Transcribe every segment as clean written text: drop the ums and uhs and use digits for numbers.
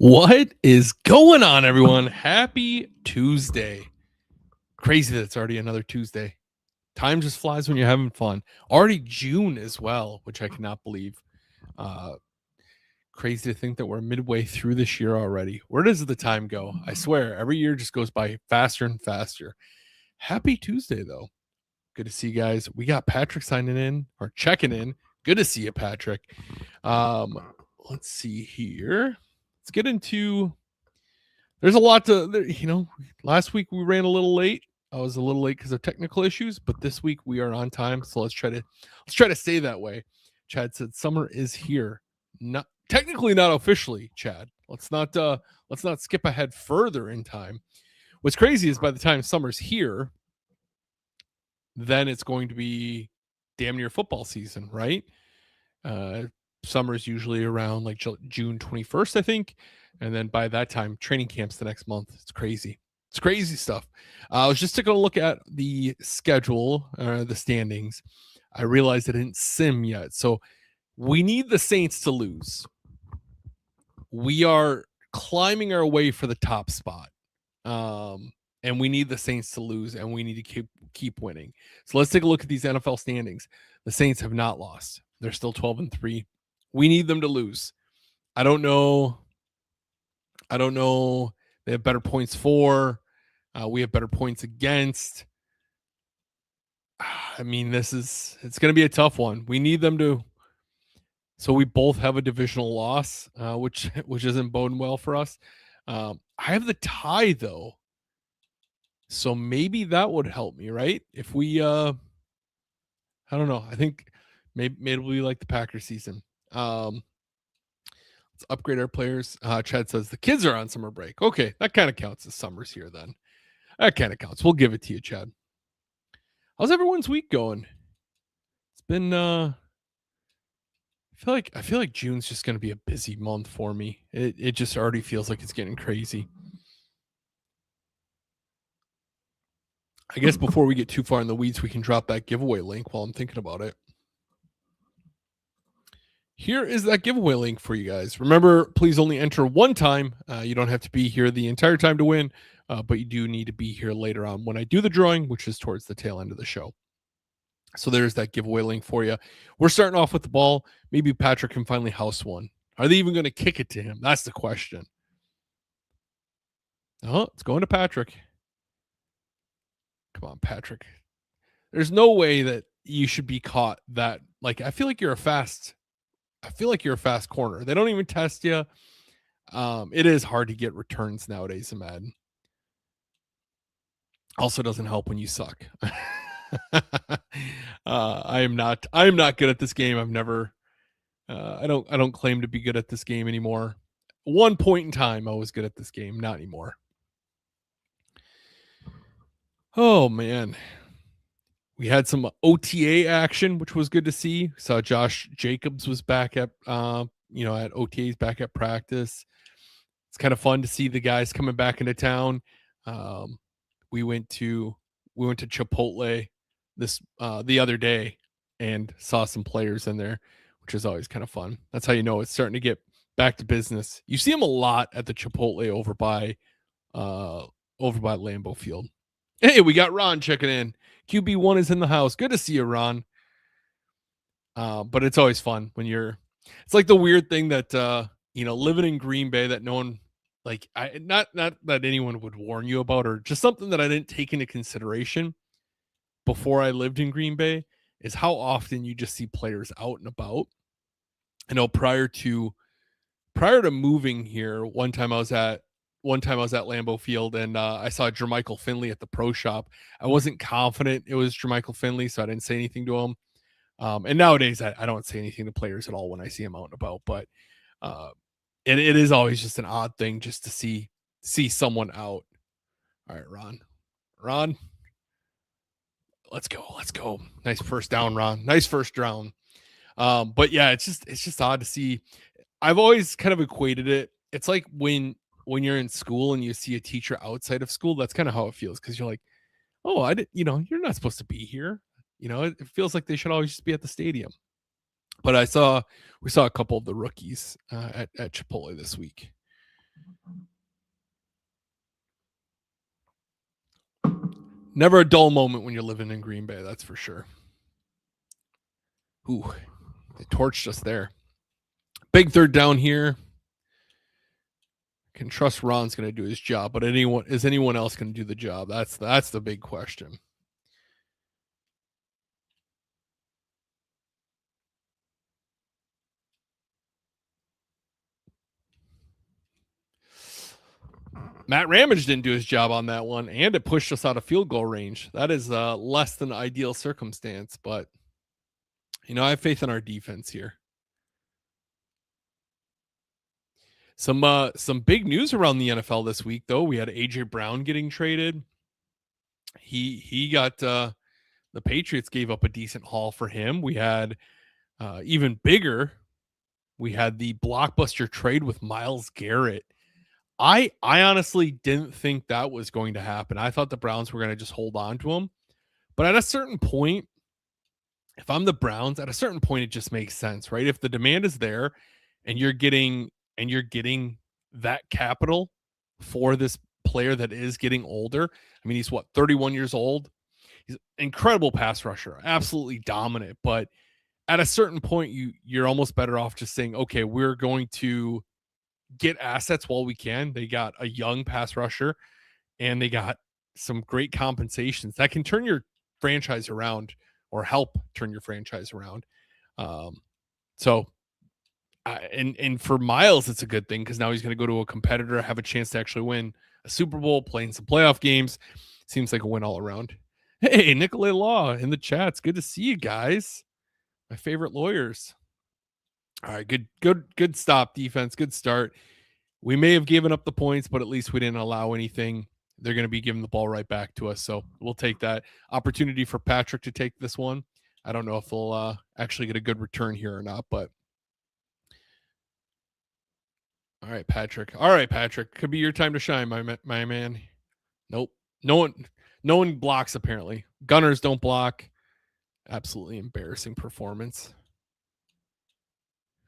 What is going on, everyone? Happy Tuesday. Crazy that it's already another Tuesday. Time just flies when you're having fun. Already June as well, which I cannot believe. Crazy to think that we're midway through this year already. Where does the time go? I swear, every year just goes by faster and faster. Happy Tuesday, though. Good to see you guys. We got Patrick signing in or checking in. Good to see you, Patrick. Let's see here. Let's get into. There's a lot to. Last week we ran a little late. I was a little late because of technical issues, but this week we are on time. So let's try to stay that way. Chad said summer is here. Not technically, not officially, Chad. Let's not skip ahead further in time. What's crazy is by the time summer's here, then it's going to be damn near football season, right? Summer's usually around like June 21st, I think. And then by that time, training camp's the next month. It's crazy. It's crazy stuff. I was just taking a look at the schedule, the standings. I realized I didn't sim yet. So we need the Saints to lose. We are climbing our way for the top spot. And we need the Saints to lose, and we need to keep winning. So let's take a look at these NFL standings. The Saints have not lost. They're still 12-3. We need them to lose. I don't know. They have better points for. We have better points against. I mean, it's going to be a tough one. We need them to. So we both have a divisional loss, which isn't boding well for us. I have the tie though, so maybe that would help me, right? If we, I don't know. I think maybe it'll be like the Packers season. Let's upgrade our players. Chad says the kids are on summer break. Okay, that kind of counts as summer's here then. That kind of counts. We'll give it to you, Chad. How's everyone's week going? It's been I feel like June's just going to be a busy month for me. It just already feels like it's getting crazy. I guess before we get too far in the weeds, we can drop that giveaway link while I'm thinking about it. Here is that giveaway link for you guys. Remember, please only enter one time. You don't have to be here the entire time to win, but you do need to be here later on when I do the drawing, which is towards the tail end of the show. So there's that giveaway link for you. We're starting off with the ball. Maybe Patrick can finally house one. Are they even going to kick it to him? That's the question. Oh, it's going to Patrick. Come on, Patrick. There's no way that you should be caught that. Like, I feel like you're a fast corner. They don't even test you. It is hard to get returns nowadays in Madden. Also doesn't help when you suck. I am not good at this game. I've never I don't claim to be good at this game anymore. One point in time I was good at this game, not anymore. Oh man. We had some OTA action, which was good to see. Saw Josh Jacobs was back at at OTAs, back at practice. It's kind of fun to see the guys coming back into town. We went to Chipotle the other day and saw some players in there, which is always kind of fun. That's how you know it's starting to get back to business. You see them a lot at the Chipotle over by Lambeau Field. Hey, we got Ron checking in. QB1 is in the house. Good to see you, Ron. But it's always fun when it's like the weird thing that living in Green Bay that no one, like, not that anyone would warn you about, or just something that I didn't take into consideration before I lived in Green Bay, is how often you just see players out and about. I know prior to moving here, one time I was at Lambeau Field and I saw Jermichael Finley at the pro shop. I wasn't confident it was Jermichael Finley, so I didn't say anything to him. And nowadays I don't say anything to players at all when I see them out and about, but it is always just an odd thing just to see someone out. All right, Ron, let's go. Nice first down, Ron. Nice first down. But yeah, it's just odd to see. I've always kind of equated it. It's like when you're in school and you see a teacher outside of school, that's kind of how it feels. Cause you're like, oh, you're not supposed to be here. It feels like they should always just be at the stadium. But we saw a couple of the rookies at Chipotle this week. Never a dull moment when you're living in Green Bay, that's for sure. Ooh, they torched us there. Big third down here. Can trust Ron's going to do his job, but is anyone else going to do the job? That's the big question. Matt Ramage didn't do his job on that one, and it pushed us out of field goal range. That is less than ideal circumstance, but I have faith in our defense here. Some big news around the NFL this week, though. We had AJ Brown getting traded. He got the Patriots gave up a decent haul for him. We had even bigger. We had the blockbuster trade with Myles Garrett. I honestly didn't think that was going to happen. I thought the Browns were going to just hold on to him. But at a certain point, if I'm the Browns, at a certain point it just makes sense, right? If the demand is there and you're getting that capital for this player that is getting older. I mean, he's 31 years old. He's an incredible pass rusher, absolutely dominant, but at a certain point you're almost better off just saying, okay, we're going to get assets while we can. They got a young pass rusher and they got some great compensations that can turn your franchise around or help turn your franchise around. And for Myles, it's a good thing because now he's going to go to a competitor, have a chance to actually win a Super Bowl, playing some playoff games. Seems like a win all around. Hey, Nicolet Law in the chat. It's good to see you guys. My favorite lawyers. All right, good stop, defense. Good start. We may have given up the points, but at least we didn't allow anything. They're going to be giving the ball right back to us, so we'll take that opportunity for Patrick to take this one. I don't know if we'll actually get a good return here or not, but all right, Patrick. Could be your time to shine, my man. Nope. No one blocks apparently. Gunners don't block. Absolutely embarrassing performance.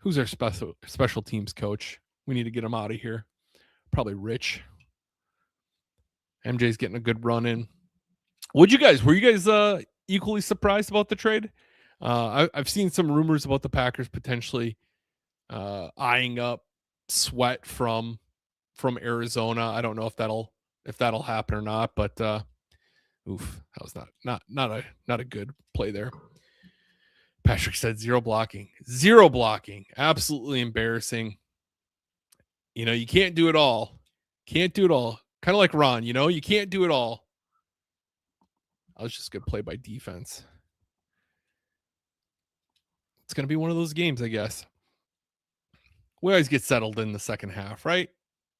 Who's our special teams coach? We need to get him out of here. Probably Rich. MJ's getting a good run in. Were you guys equally surprised about the trade? I've seen some rumors about the Packers potentially eyeing up Sweat from Arizona. I don't know if that'll happen or not, but that was not a good play there. Patrick said zero blocking. Absolutely embarrassing. You can't do it all. Kind of like Ron, you can't do it all. That was just good play by defense. It's going to be one of those games, I guess. We always get settled in the second half, right?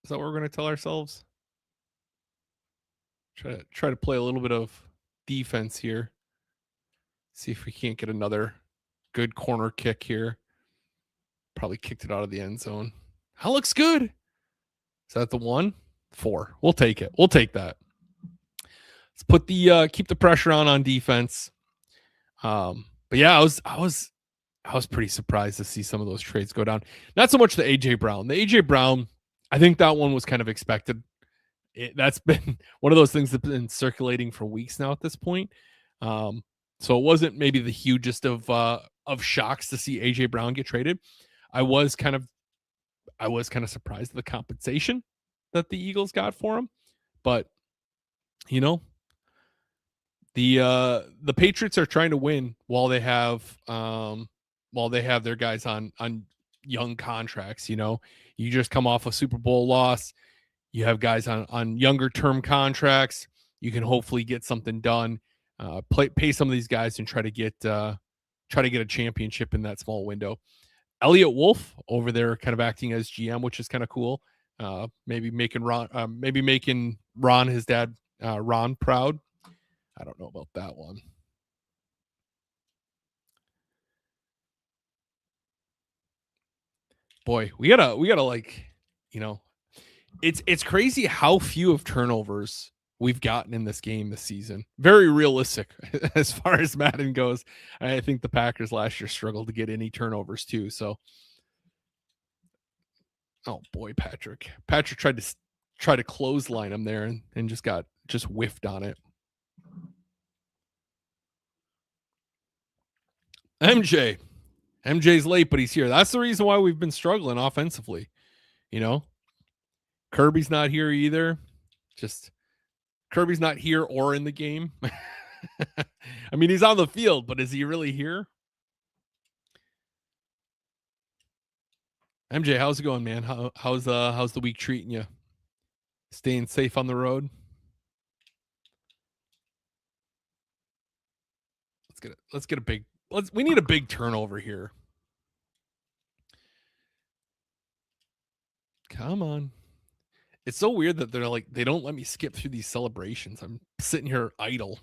Is that what we're going to tell ourselves? Try to play a little bit of defense here. See if we can't get another good corner kick here. Probably kicked it out of the end zone. That looks good. Is that the 1? 4. We'll take it. We'll take that. Let's put keep the pressure on defense. But yeah, I was pretty surprised to see some of those trades go down. Not so much the AJ Brown. The AJ Brown, I think that one was kind of expected. That's been one of those things that's been circulating for weeks now at this point. So it wasn't maybe the hugest of shocks to see AJ Brown get traded. I was kind of surprised at the compensation that the Eagles got for him, but the Patriots are trying to win while they have their guys on young contracts. You just come off a Super Bowl loss. You have guys on younger term contracts. You can hopefully get something done, pay some of these guys and try to get a championship in that small window. Elliot Wolf over there kind of acting as GM, which is kind of cool. Maybe making Ron, his dad, Ron, proud. I don't know about that one. Boy, we gotta it's crazy how few of turnovers we've gotten in this game this season. Very realistic as far as Madden goes. I think the Packers last year struggled to get any turnovers too. So, oh boy, Patrick tried to clothesline him there and just whiffed on it. MJ. MJ's late, but he's here. That's the reason why we've been struggling offensively. You know, Kirby's not here either. Just Kirby's not here or in the game. I mean, he's on the field, but is he really here? MJ, how's it going, man? How's the week treating you? Staying safe on the road? Let's get a big we need a big turnover here. Come on. It's so weird that they're like they don't let me skip through these celebrations. I'm sitting here idle.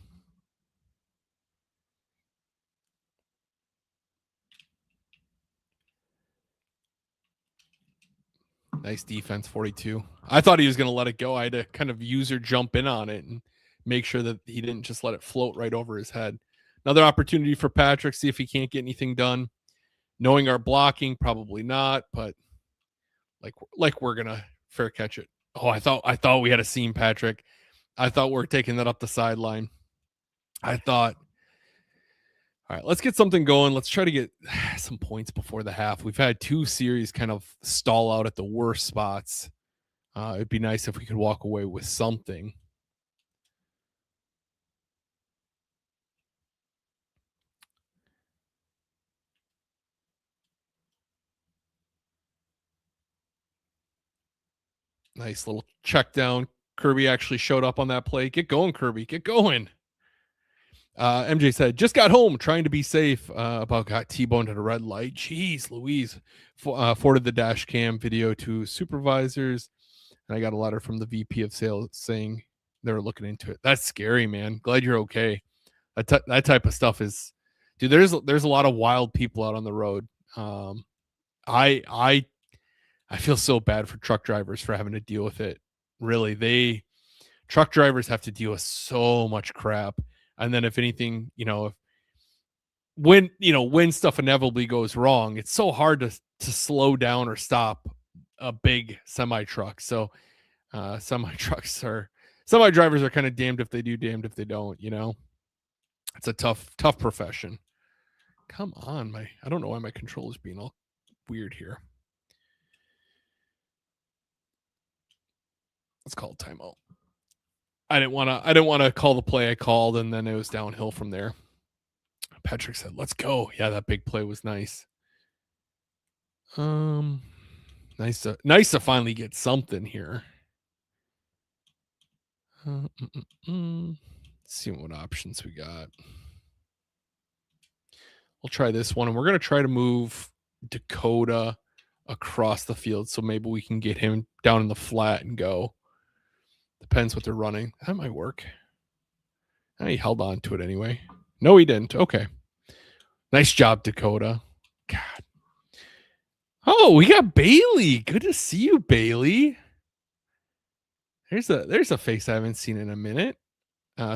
Nice defense, 42. I thought he was going to let it go. I had to kind of user jump in on it and make sure that he didn't just let it float right over his head. Another opportunity for Patrick, see if he can't get anything done. Knowing our blocking, probably not, but like we're going to fair catch it. Oh, I thought we had a seam, Patrick. I thought we were taking that up the sideline. I thought, all right, let's get something going. Let's try to get some points before the half. We've had two series kind of stall out at the worst spots. It'd be nice if we could walk away with something. Nice little check down. Kirby actually showed up on that play. Get going, Kirby. Get going. MJ said, just got home trying to be safe. About got T-boned at a red light. Jeez, Louise. Forwarded the dash cam video to supervisors. And I got a letter from the VP of sales saying they were looking into it. That's scary, man. Glad you're okay. That type of stuff is, dude. There's a lot of wild people out on the road. I feel so bad for truck drivers for having to deal with it. Really, truck drivers have to deal with so much crap. And then if anything, when stuff inevitably goes wrong, it's so hard to slow down or stop a big semi truck. So semi drivers are kind of damned if they do, damned if they don't. It's a tough profession. Come on, I don't know why my controller's being all weird here. Let's call it timeout. I didn't want to call the play I called, and then it was downhill from there. Patrick said, "Let's go." Yeah, that big play was nice. Nice to finally get something here. Let's see what options we got. We'll try this one, and we're gonna try to move Dakota across the field, so maybe we can get him down in the flat and go. Depends what they're running. That might work. He held on to it anyway. No, he didn't. Okay. Nice job, Dakota. God. Oh, we got Bailey. Good to see you, Bailey. There's a face I haven't seen in a minute.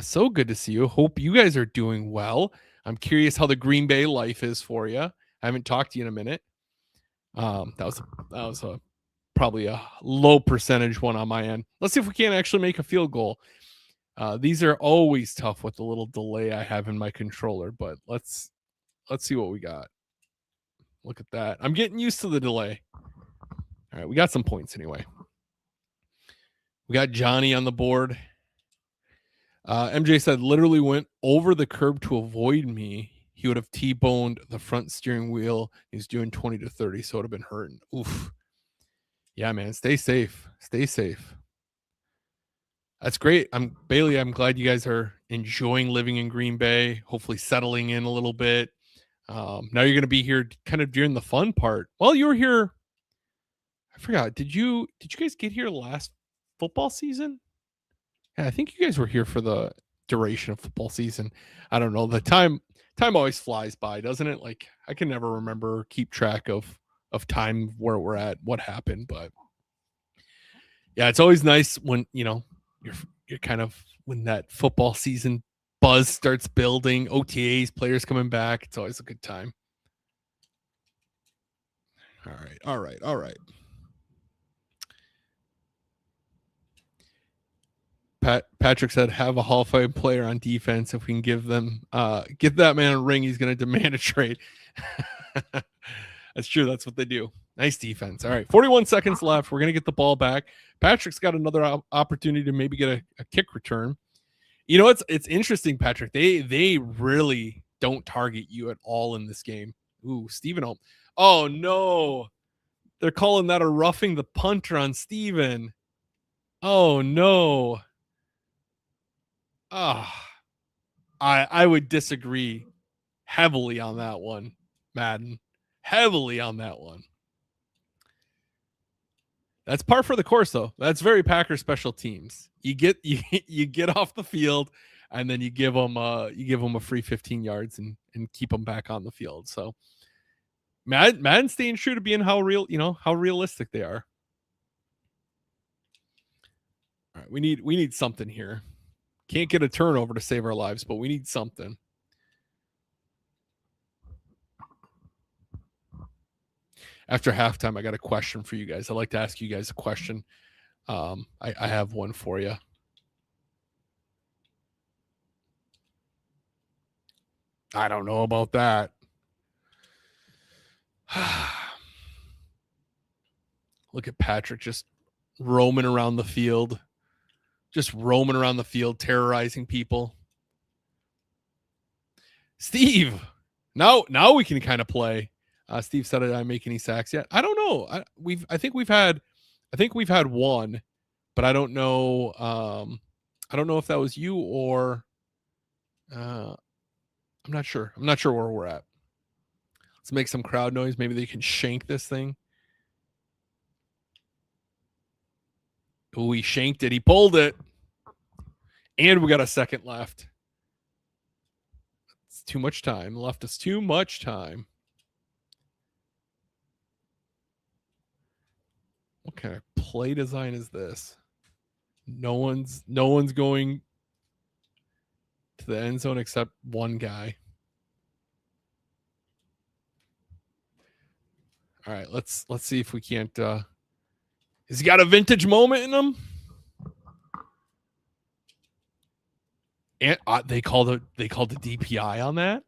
So good to see you. Hope you guys are doing well. I'm curious how the Green Bay life is for you. I haven't talked to you in a minute. That was probably a low percentage one on my end. Let's see if we can actually make a field goal. These are always tough with the little delay I have in my controller, but let's see what we got. Look at that. I'm getting used to the delay. All right, we got some points anyway. We got Johnny on the board. MJ said, literally went over the curb to avoid me. He would have T-boned the front steering wheel. He's doing 20 to 30, so it would have been hurting. Oof. Yeah, man. Stay safe. Stay safe. That's great. Bailey. I'm glad you guys are enjoying living in Green Bay. Hopefully settling in a little bit. Now you're going to be here kind of during the fun part. Well, you were here. I forgot. Did you guys get here last football season? Yeah, I think you guys were here for the duration of football season. I don't know. The time always flies by, doesn't it? Like I can never remember, keep track of time, where we're at, what happened. But yeah, it's always nice when you're kind of when that football season buzz starts building, OTAs, players coming back. It's always a good time. All right. Patrick said, have a Hall of Fame player on defense. If we can give that man a ring, he's going to demand a trade. That's true. That's what they do. Nice defense. All right, 41 seconds left. We're going to get the ball back. Patrick's got another opportunity to maybe get a kick return. You know, it's interesting, Patrick. They really don't target you at all in this game. Ooh, Steven. Oh, no. They're calling that a roughing the punter on Steven. Oh, no. I would disagree heavily on that one, Madden. Heavily on that one. That's par for the course, though. That's very Packers special teams. You get off the field, and then you give them a free 15 yards and keep them back on the field. So Madden staying true to being how realistic they are. All right, we need something here. Can't get a turnover to save our lives, but we need something. After halftime, I got a question for you guys. I'd like to ask you guys a question. I have one for you. I don't know about that. Look at Patrick just roaming around the field. Terrorizing people. Steve, now we can kind of play. Steve said, "Did I make any sacks yet?" I don't know. I think we've had one, but I don't know. I don't know if that was you or. I'm not sure. I'm not sure where we're at. Let's make some crowd noise. Maybe they can shank this thing. Oh, he shanked it. He pulled it. And we got a second left. It's too much time. Left us too much time. What kind of play design is this? No one's going to the end zone except one guy. All right, let's see if we can't. Has he got a vintage moment in him? And they called the DPI on that.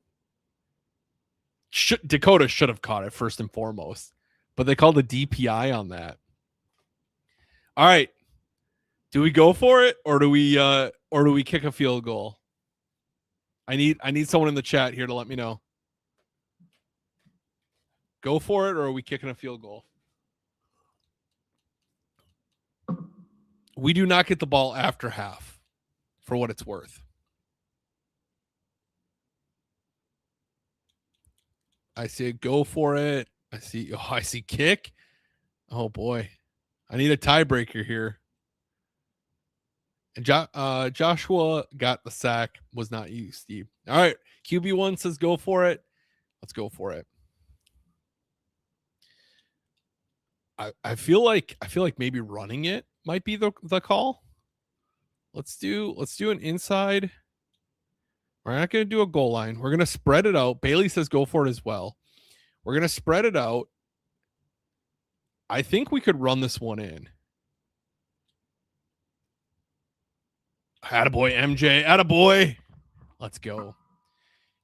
Dakota should have caught it first and foremost, but they called the DPI on that. All right, do we go for it or do we kick a field goal? I need someone in the chat here to let me know. Go for it or are we kicking a field goal? We do not get the ball after half, for what it's worth. I see a go for it. I see kick. Oh boy. I need a tiebreaker here. And Joshua got the sack. Was not you, Steve. All right. QB1 says go for it. Let's go for it. I feel like maybe running it might be the call. Let's do an inside. We're not going to do a goal line. We're going to spread it out. Bailey says go for it as well. We're going to spread it out. I think we could run this one in. Attaboy, MJ. Attaboy. Let's go.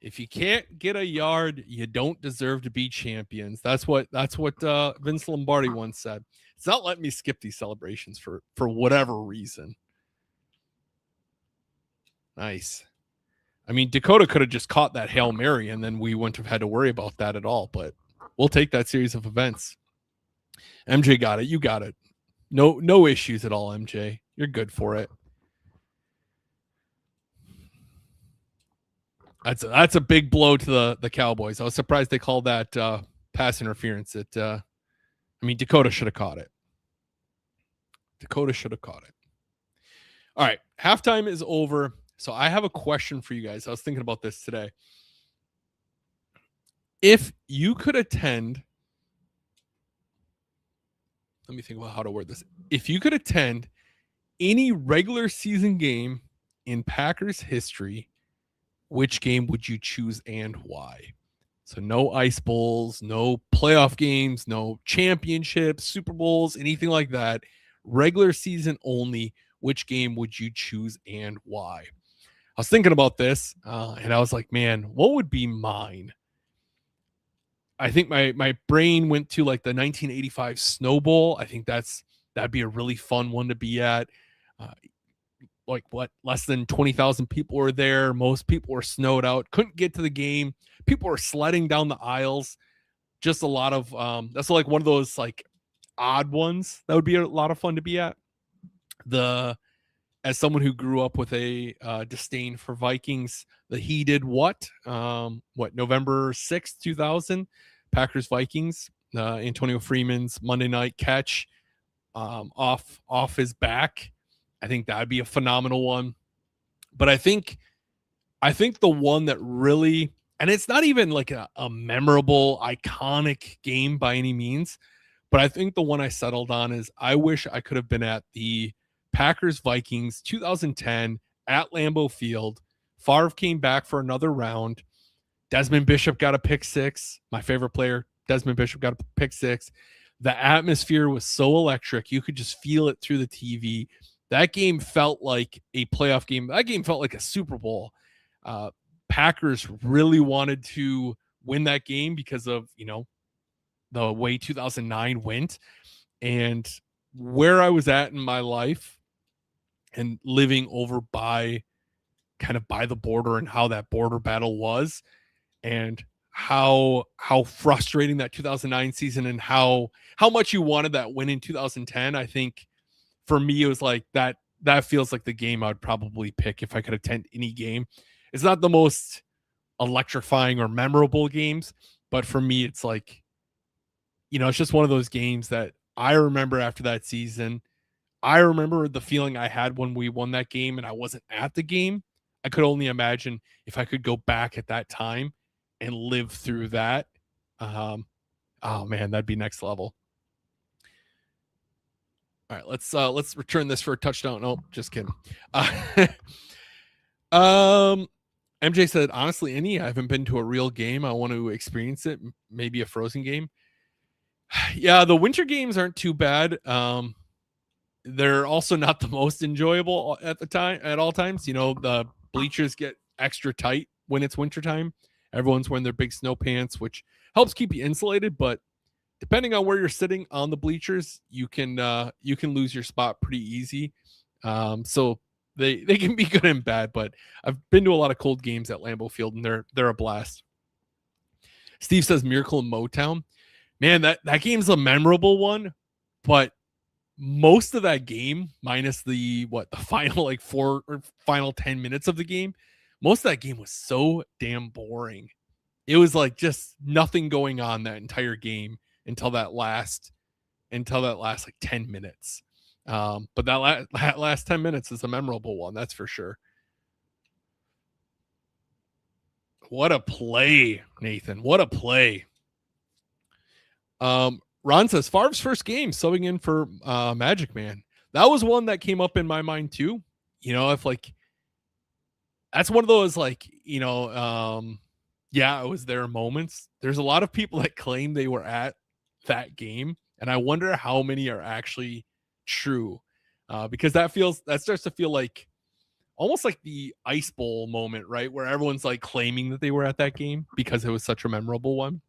If you can't get a yard, you don't deserve to be champions. That's what Vince Lombardi once said. It's not letting me skip these celebrations for whatever reason. Nice. I mean, Dakota could have just caught that Hail Mary and then we wouldn't have had to worry about that at all, but we'll take that series of events. MJ got it. You got it. No issues at all, MJ. You're good for it. That's a big blow to the Cowboys. I was surprised they called that pass interference. Dakota should have caught it. All right, halftime is over. So I have a question for you guys. I was thinking about this today. If you could attend, let me think about how to word this. If you could attend any regular season game in Packers history, which game would you choose and why? So no ice bowls, no playoff games, no championships, Super Bowls, anything like that. Regular season only. which game would you choose and why? I was thinking about this, and I was like, man, what would be mine? I think my brain went to like the 1985 Snow Bowl. I think that'd be a really fun one to be at. Uh, like what, less than 20,000 people were there. Most people were snowed out, couldn't get to the game. People were sledding down the aisles. Just a lot of that's like one of those like odd ones that would be a lot of fun to be at. The As someone who grew up with a disdain for Vikings, the he did what November 6th, 2000, Packers Vikings, Antonio Freeman's Monday night catch off his back. I think that'd be a phenomenal one. But I think the one that really, and it's not even like a memorable, iconic game by any means, but I think the one I settled on is I wish I could have been at the Packers Vikings 2010 at Lambeau Field. Favre came back for another round. Desmond Bishop got a pick six. My favorite player, Desmond Bishop, got a pick six. The atmosphere was so electric. You could just feel it through the TV. That game felt like a playoff game. That game felt like a Super Bowl. Packers really wanted to win that game because of, the way 2009 went. And where I was at in my life and living over by the border and how that border battle was, and how frustrating that 2009 season and how much you wanted that win in 2010. I think for me, it was like that feels like the game I would probably pick if I could attend any game. It's not the most electrifying or memorable games, but for me, it's like, it's just one of those games that I remember after that season. I remember the feeling I had when we won that game and I wasn't at the game. I could only imagine if I could go back at that time and live through that. Oh man, that'd be next level. All right, let's return this for a touchdown. No, just kidding. MJ said, honestly, I haven't been to a real game. I want to experience it. Maybe a Frozen game. Yeah, the winter games aren't too bad. They're also not the most enjoyable at all times. The bleachers get extra tight when it's wintertime. Everyone's wearing their big snow pants, which helps keep you insulated, but depending on where you're sitting on the bleachers, you can lose your spot pretty easy. So they can be good and bad, but I've been to a lot of cold games at Lambeau Field, and they're a blast. Steve says Miracle in Motown. Man, that game's a memorable one, but most of that game, minus the final like 4 or final 10 minutes of the game, most of that game was so damn boring. It was like just nothing going on that entire game until that last like 10 minutes. But that last 10 minutes is a memorable one, that's for sure. What a play, Nathan. What a play. Ron says Favre's first game subbing in for Magic Man. That was one that came up in my mind too. If like that's one of those like, yeah, it was their moments. There's a lot of people that claim they were at that game, and I wonder how many are actually true. Because that starts to feel like almost like the Ice Bowl moment, right? Where everyone's like claiming that they were at that game because it was such a memorable one.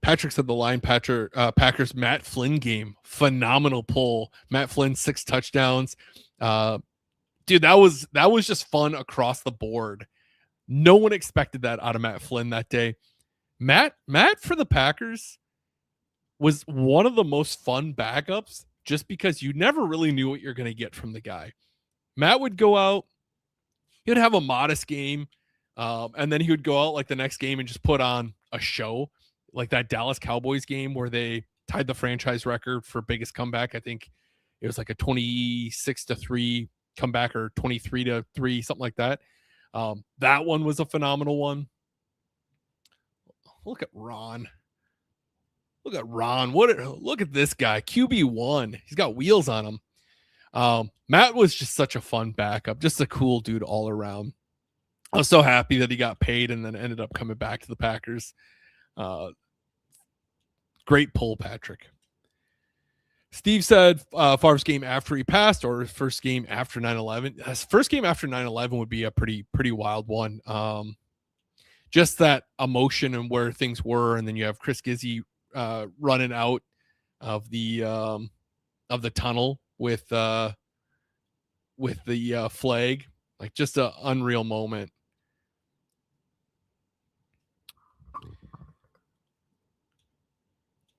Patrick said the Packers Matt Flynn game, phenomenal pull. Matt Flynn 6 touchdowns. Dude, that was just fun across the board. No one expected that out of Matt Flynn that day. Matt for the Packers was one of the most fun backups just because you never really knew what you're going to get from the guy. Matt would go out, he would have a modest game, and then he would go out like the next game and just put on a show, like that Dallas Cowboys game where they tied the franchise record for biggest comeback. I think it was like a 26-3 comeback or 23-3, something like that. That one was a phenomenal one. Look at Ron. Look at this guy. QB1. He's got wheels on him. Matt was just such a fun backup, just a cool dude all around. I was so happy that he got paid and then ended up coming back to the Packers. Great pull, Patrick. Steve said Favre's game after he passed or his first game after 9/11. His first game after 9/11 would be a pretty wild one. Just that emotion and where things were, and then you have Chris Gizzy running out of the tunnel with the flag, like just an unreal moment.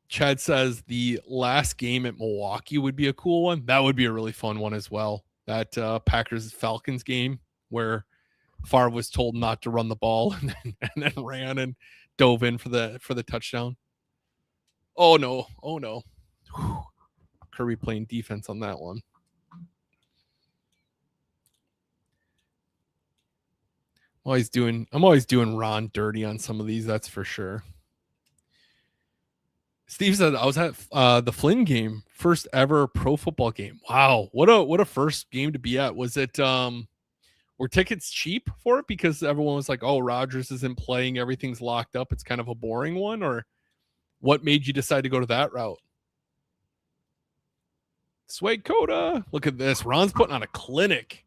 Chad says the last game at Milwaukee would be a cool one. That would be a really fun one as well. That Packers Falcons game where Favre was told not to run the ball and then ran and dove in for the touchdown. Oh no. Whew. Kirby playing defense on that one. I'm always doing Ron dirty on some of these, that's for sure. Steve said I was at the Flynn game, first ever pro football game. Wow, what a first game to be at. Was it were tickets cheap for it because everyone was like, "Oh, Rodgers isn't playing, everything's locked up. It's kind of a boring one," or what made you decide to go to that route? Swag Coda, look at this. Ron's putting on a clinic.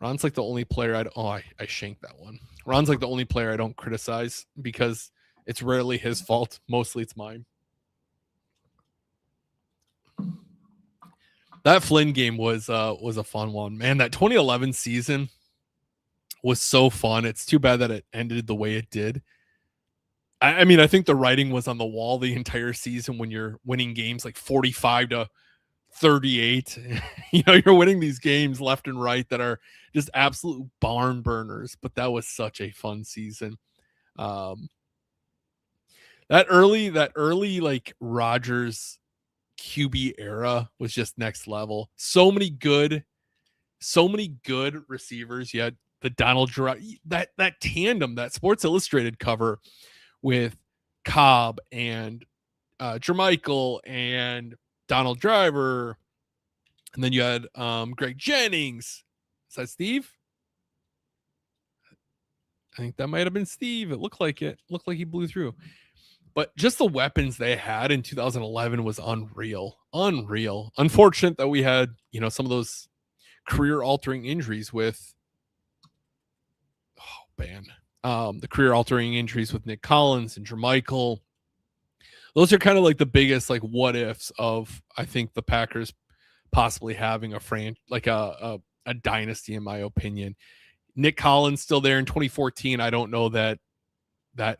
Ron's like the only player I shanked that one. Ron's like the only player I don't criticize because it's rarely his fault. Mostly it's mine. That Flynn game was a fun one, man. That 2011 season was so fun. It's too bad that it ended the way it did. I mean, I think the writing was on the wall the entire season when you're winning games like 45-38. You're winning these games left and right that are just absolute barn burners. But that was such a fun season. That early like Rodgers QB era was just next level. So many good receivers. You had the Donald that tandem, that Sports Illustrated cover with Cobb and Jermichael and Donald Driver, and then you had Greg Jennings. Is that Steve? I think that might have been Steve. It looked like he blew through. But just the weapons they had in 2011 was unreal. Unfortunate that we had, some of those career-altering injuries with the career-altering injuries with Nick Collins and Jermichael. Those are kind of like the biggest like what ifs of, I think, the Packers possibly having a dynasty, in my opinion. Nick Collins still there in 2014. I don't know that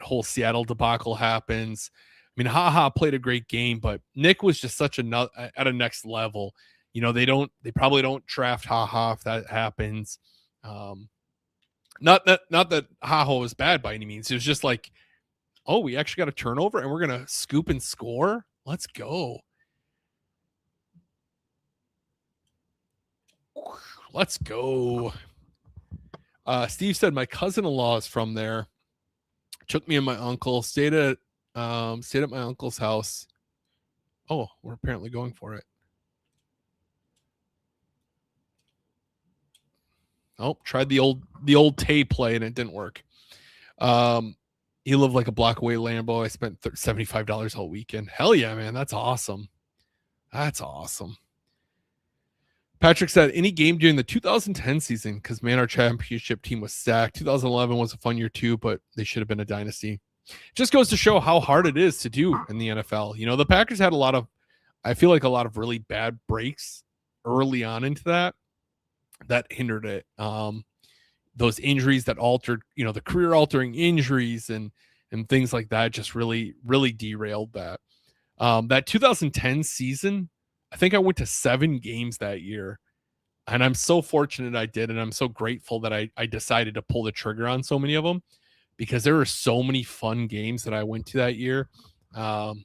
whole Seattle debacle happens. I mean, HaHa played a great game, but Nick was just at a next level. They probably don't draft HaHa if that happens. Not that HaHa was bad by any means. It was just like, oh, we actually got a turnover and we're going to scoop and score. Let's go. Let's go. Steve said my cousin-in-law is from there. Took me and my uncle, stayed at my uncle's house. Oh, we're apparently going for it. Oh, tried the old Tay play and it didn't work. He lived like a block away Lambo. I spent $75 all weekend. Hell yeah, man. That's awesome. Patrick said, any game during the 2010 season, because, man, our championship team was stacked. 2011 was a fun year too, but they should have been a dynasty. It just goes to show how hard it is to do in the NFL. The Packers had a lot of really bad breaks early on into that hindered it. Those injuries that altered, the career-altering injuries and things like that just really, really derailed that. That 2010 season, I think I went to 7 games that year, and I'm so fortunate I did, and I'm so grateful that I decided to pull the trigger on so many of them because there were so many fun games that I went to that year. I've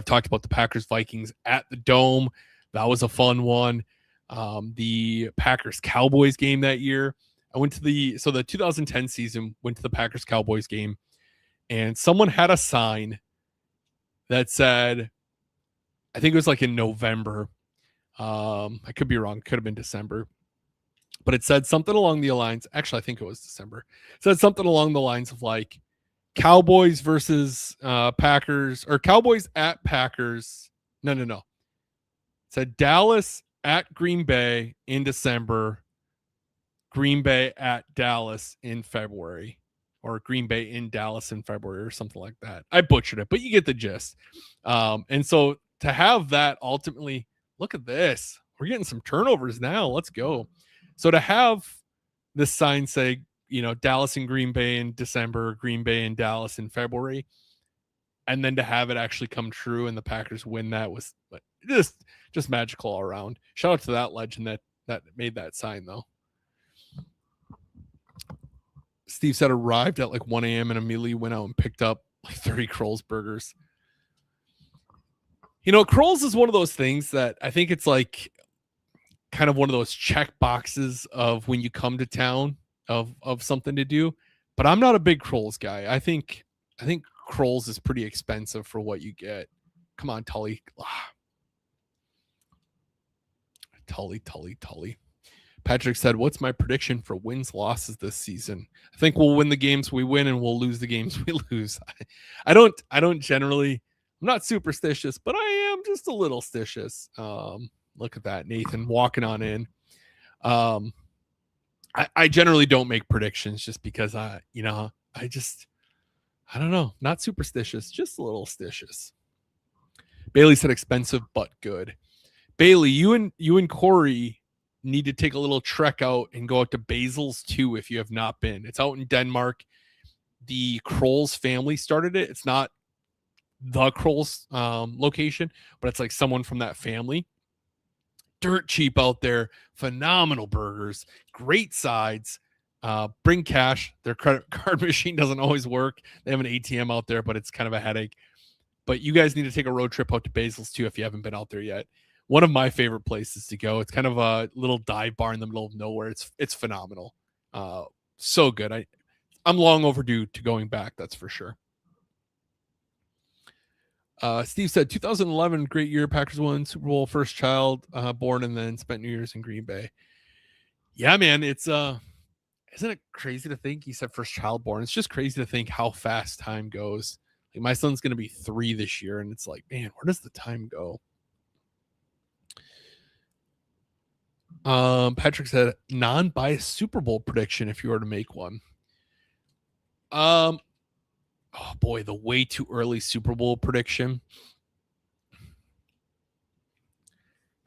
talked about the Packers-Vikings at the Dome. That was a fun one. The Packers-Cowboys game that year. I went to the 2010 season, went to the Packers-Cowboys game, and someone had a sign that said, I think it was like in November. I could be wrong. It could have been December. But it said something along the lines. Actually, I think it was December. It said something along the lines of like, Cowboys versus Packers, or Cowboys at Packers. No. It said Dallas at Green Bay in December, Green Bay at Dallas in February, or Green Bay in Dallas in February, or something like that. I butchered it, but you get the gist. And so to have that ultimately, look at this. We're getting some turnovers now. Let's go. So to have this sign say, Dallas and Green Bay in December, Green Bay and Dallas in February, and then to have it actually come true and the Packers win, that was just magical all around. Shout out to that legend that made that sign, though. Steve said arrived at like 1 a.m. and immediately went out and picked up like 30 Kroll's burgers. Kroll's is one of those things that I think it's like kind of one of those check boxes of when you come to town of something to do. But I'm not a big Kroll's guy. I think Kroll's is pretty expensive for what you get. Come on, Tully. Tully. Patrick said, "What's my prediction for wins losses this season? I think we'll win the games we win and we'll lose the games we lose." I don't generally. I'm not superstitious, but I am just a little stitious. Look at that, Nathan walking on in. I generally don't make predictions just because I don't know, not superstitious, just a little stitious. Bailey said expensive but good. Bailey, you and Corey need to take a little trek out and go out to Basil's too if you have not been. It's out in Denmark. The Kroll's family started it. It's not the Kroll's location, but it's like someone from that family. Dirt cheap out there. Phenomenal burgers. Great sides. Bring cash. Their credit card machine doesn't always work. They have an ATM out there, but it's kind of a headache. But you guys need to take a road trip out to Basil's too if you haven't been out there yet. One of my favorite places to go. It's kind of a little dive bar in the middle of nowhere. It's phenomenal. So good. I'm long overdue to going back. That's for sure. Steve said 2011, great year. Packers won Super Bowl, first child born, and then spent New Year's in Green Bay. Yeah, man, it's isn't it crazy to think? He said first child born. It's just crazy to think how fast time goes. Like my son's gonna be 3 this year, and it's like, man, where does the time go? Patrick said non-biased Super Bowl prediction if you were to make one. Oh boy, the way too early Super Bowl prediction.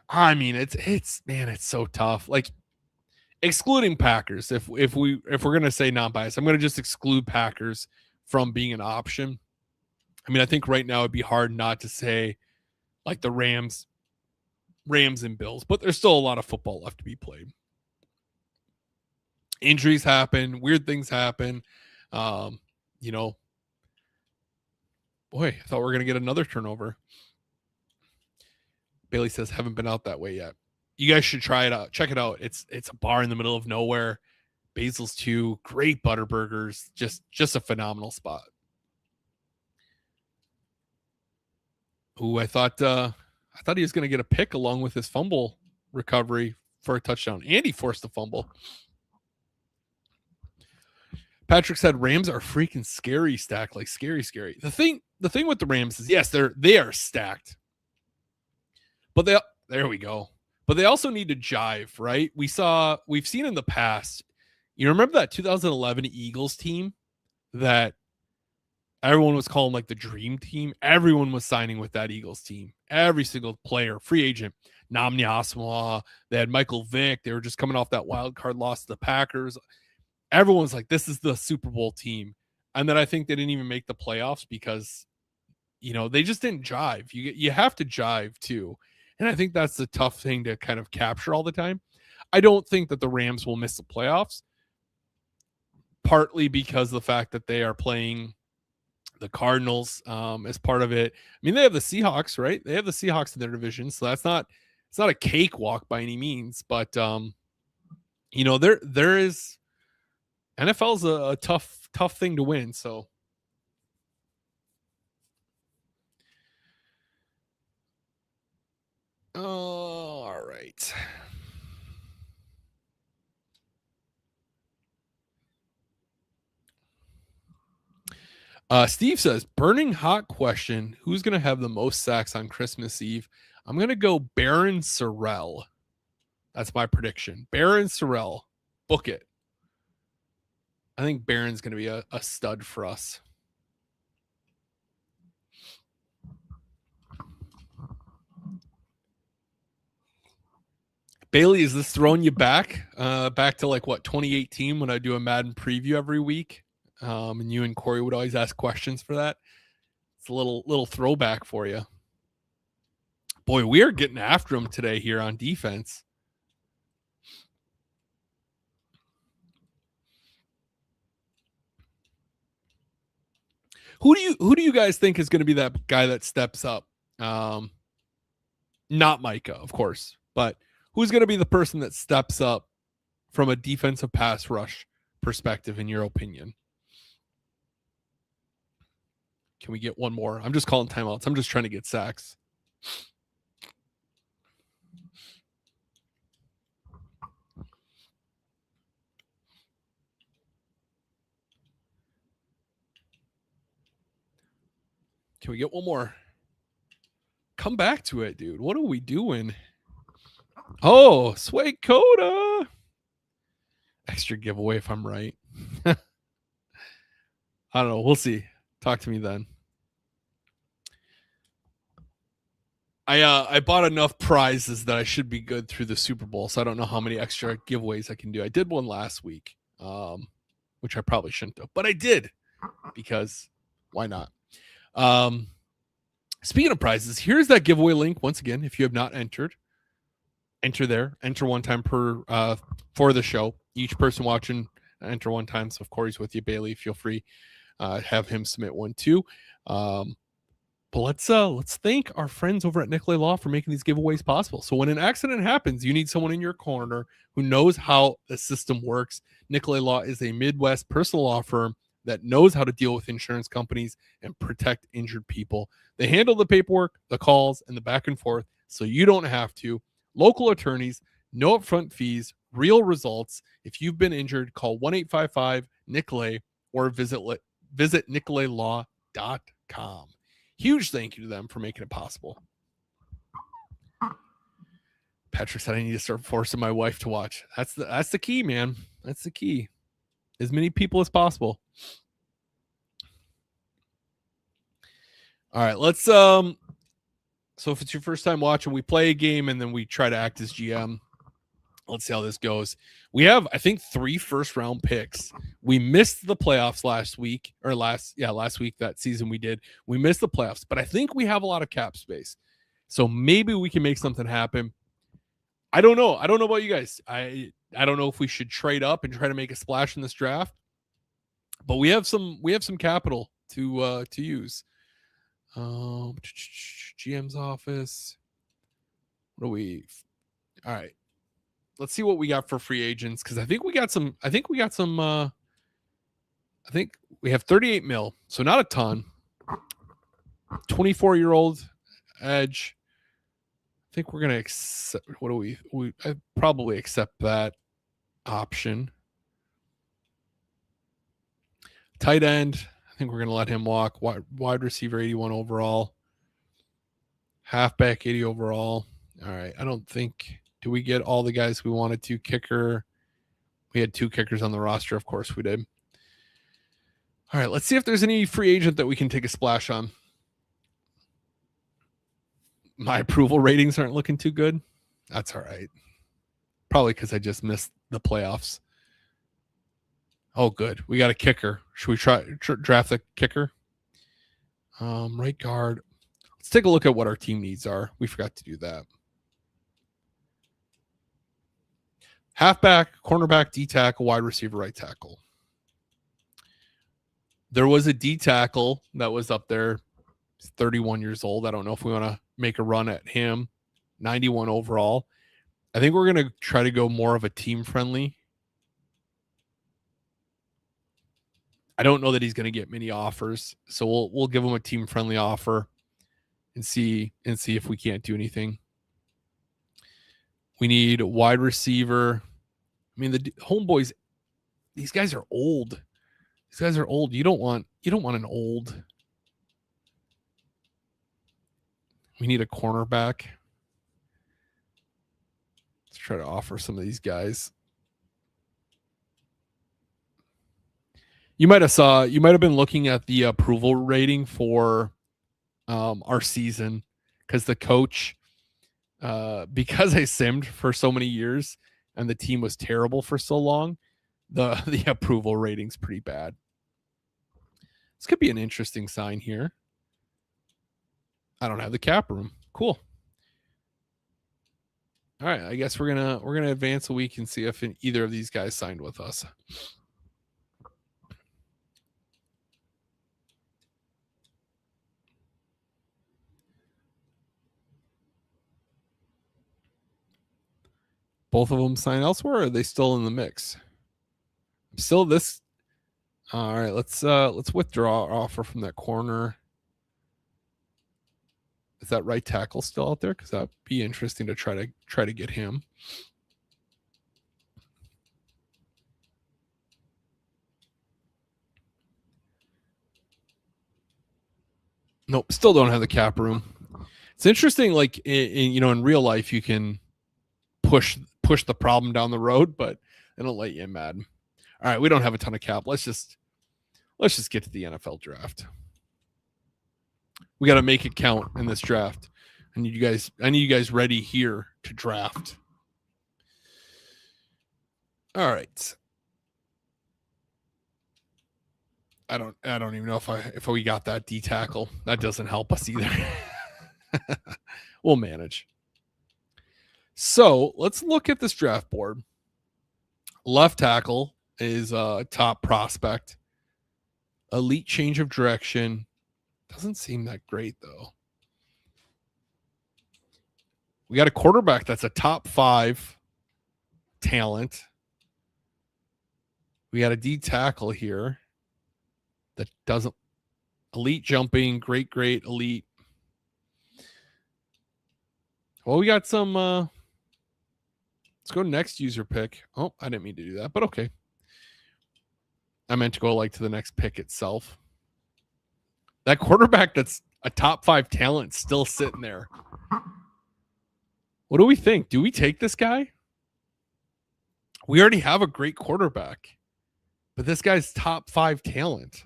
I mean, it's so tough. Like excluding Packers, if we're gonna say non-biased, I'm gonna just exclude Packers from being an option. I mean, I think right now it'd be hard not to say like the Rams and Bills, but there's still a lot of football left to be played. Injuries happen, weird things happen. Boy, I thought we were gonna get another turnover. Bailey says, haven't been out that way yet. You guys should try it out. Check it out. It's a bar in the middle of nowhere. Basil's too. Great butter burgers. Just a phenomenal spot. Ooh, I thought he was going to get a pick along with his fumble recovery for a touchdown. And he forced a fumble. Patrick said Rams are freaking scary stacked, like scary. The thing with the Rams is, yes, they are stacked. But there we go. But they also need to jive, right? We've seen in the past. You remember that 2011 Eagles team that everyone was calling like the dream team? Everyone was signing with that Eagles team. Every single player, free agent. Namni Asamoah, they had Michael Vick. They were just coming off that wild card loss to the Packers. Everyone's like, this is the Super Bowl team. And then I think they didn't even make the playoffs because, they just didn't jive. You have to jive too. And I think that's the tough thing to kind of capture all the time. I don't think that the Rams will miss the playoffs, partly because of the fact that they are playing the Cardinals as part of it. I mean, they have the Seahawks, right? They have the Seahawks in their division, so it's not a cakewalk by any means. But there is NFL's a tough thing to win. So. All right. Steve says, burning hot question. Who's going to have the most sacks on Christmas Eve? I'm going to go Baron Sorrell. That's my prediction. Baron Sorrell. Book it. I think Baron's going to be a stud for us. Bailey, is this throwing you back? Back to like what, 2018 when I do a Madden preview every week? And you and Corey would always ask questions for that. It's a little throwback for you. Boy, we are getting after him today here on defense. Who do you guys think is going to be that guy that steps up? Not Micah, of course, but who's going to be the person that steps up from a defensive pass rush perspective, in your opinion? Can we get one more? I'm just calling timeouts. I'm just trying to get sacks. Can we get one more? Come back to it, dude. What are we doing? Oh, Sway Coda. Extra giveaway if I'm right. I don't know. We'll see. Talk to me then. I bought enough prizes that I should be good through the Super Bowl, so I don't know how many extra giveaways I can do. I did one last week, which I probably shouldn't have, but I did because why not? Speaking of prizes, here's that giveaway link once again. If you have not entered, enter there. Enter one time per for the show. Each person watching enter one time. So if Corey's with you, Bailey, feel free have him submit one too. But let's thank our friends over at Nicolet Law for making these giveaways possible. So when an accident happens, you need someone in your corner who knows how the system works. Nicolet Law is a Midwest personal law firm that knows how to deal with insurance companies and protect injured people. They handle the paperwork, the calls, and the back and forth, so you don't have to. Local attorneys, no upfront fees, real results. If you've been injured, call 1-855-NICOLET or visit nicoletlaw.com. Huge thank you to them for making it possible. Patrick said I need to start forcing my wife to watch. That's the key, man. That's the key. As many people as possible. All right, let's so if it's your first time watching, we play a game and then we try to act as GM. Let's see how this goes. We have, I think, 3 first-round picks. We missed the playoffs last week, last week, that season we did. We missed the playoffs, but I think we have a lot of cap space. So maybe we can make something happen. I don't know. I don't know about you guys. I don't know if we should trade up and try to make a splash in this draft, but we have some capital to use. GM's office. What do we? All right. Let's see what we got for free agents, because I think we have 38 mil, so not a ton. 24-year-old edge. I think we're gonna accept. What do we? I probably accept that option. Tight end. I think we're gonna let him walk. Wide receiver, 81 overall. Halfback, 80 overall. All right. I don't think. Do we get all the guys we wanted to? Kicker. We had 2 kickers on the roster. Of course we did. All right. Let's see if there's any free agent that we can take a splash on. My approval ratings aren't looking too good. That's all right. Probably because I just missed the playoffs. Oh, good. We got a kicker. Should we try draft the kicker? Right guard. Let's take a look at what our team needs are. We forgot to do that. Halfback, cornerback, D tackle, wide receiver, right tackle. There was a D tackle that was up there. He's 31 years old. I don't know if we want to make a run at him. 91 overall. I think we're going to try to go more of a team friendly. I don't know that he's going to get many offers, so we'll give him a team friendly offer and see if we can't do anything. We need a wide receiver. I mean, the homeboys, these guys are old. These guys are old. You don't want an old. We need a cornerback. Let's try to offer some of these guys. You might have been looking at the approval rating for our season because the coach, because I simmed for so many years and the team was terrible for so long, the approval rating's pretty bad. This could be an interesting sign here. I don't have the cap room. Cool. All right, I guess we're gonna advance a week and see if either of these guys signed with us. Both of them sign elsewhere, or are they still in the mix? Still this. All right, let's withdraw our offer from that corner. Is that right tackle still out there? Because that'd be interesting to try to get him. Nope, still don't have the cap room. It's interesting, like in real life, you can push the problem down the road, but they don't let you in Madden. All right, we don't have a ton of cap. Let's just get to the NFL draft. We got to make it count in this draft. I need you guys ready here to draft. All right. I don't even know if we got that D tackle. That doesn't help us either. We'll manage. So let's look at this draft board. Left tackle is a top prospect. Elite change of direction. Doesn't seem that great though. We got a quarterback that's a top 5 talent. We got a D tackle here that doesn't. Elite jumping, great, elite. Well, we got some. Let's go next user pick. Oh, I didn't mean to do that, but okay. I meant to go to the next pick itself. That quarterback that's a top 5 talent still sitting there. What do we think? Do we take this guy? We already have a great quarterback, but this guy's top 5 talent.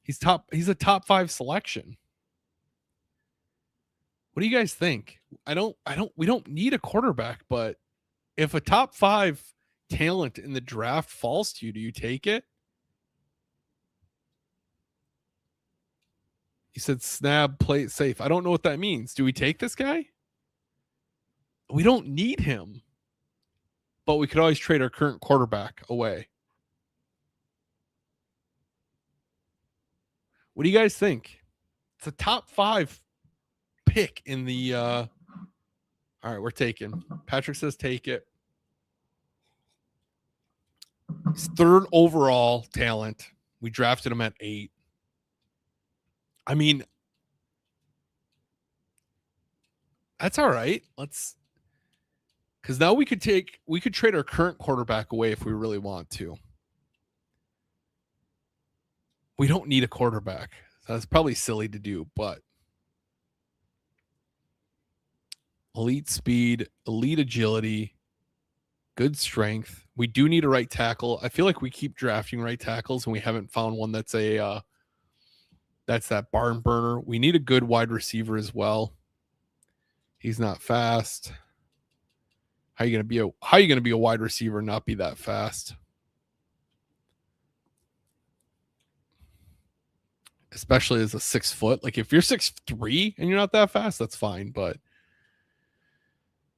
He's a top 5 selection. What do you guys think? We don't need a quarterback, but if a top 5 talent in the draft falls to you, do you take it? He said snab, play it safe. I don't know what that means. Do we take this guy? We don't need him, but we could always trade our current quarterback away. What do you guys think? It's a top 5 pick in the all right, we're taking. Patrick says take it. He's 3rd overall talent. We drafted him at 8. I mean, that's all right. Because now we could trade our current quarterback away if we really want to. We don't need a quarterback. So that's probably silly to do, but elite speed, elite agility, good strength. We do need a right tackle. I feel like we keep drafting right tackles and we haven't found one that's that barn burner. We need a good wide receiver as well. He's not fast. How are you going to be a wide receiver and not be that fast? Especially as a 6 foot. Like if you're 6'3" and you're not that fast, that's fine. But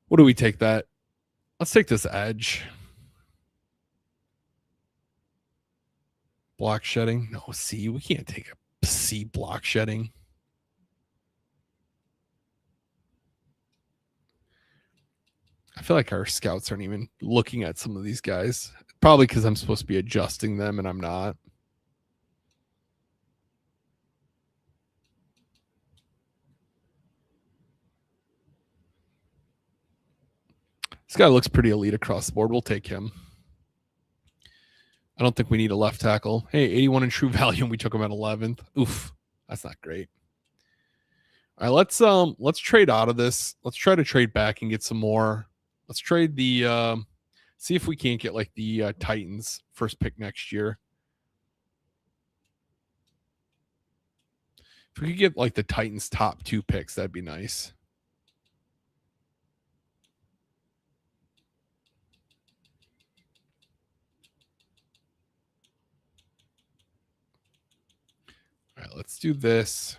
what do we take that? Let's take this edge. Block shedding. No, C. We can't take a C block shedding. I feel like our scouts aren't even looking at some of these guys. Probably because I'm supposed to be adjusting them and I'm not. This guy looks pretty elite across the board. We'll take him. I don't think we need a left tackle. Hey, 81 in true value, and we took him at 11th. Oof, that's not great. All right, let's trade out of this. Let's try to trade back and get some more. Let's trade the see if we can't get like the Titans first pick next year. If we could get like the Titans top 2 picks, that'd be nice. All right, let's do this.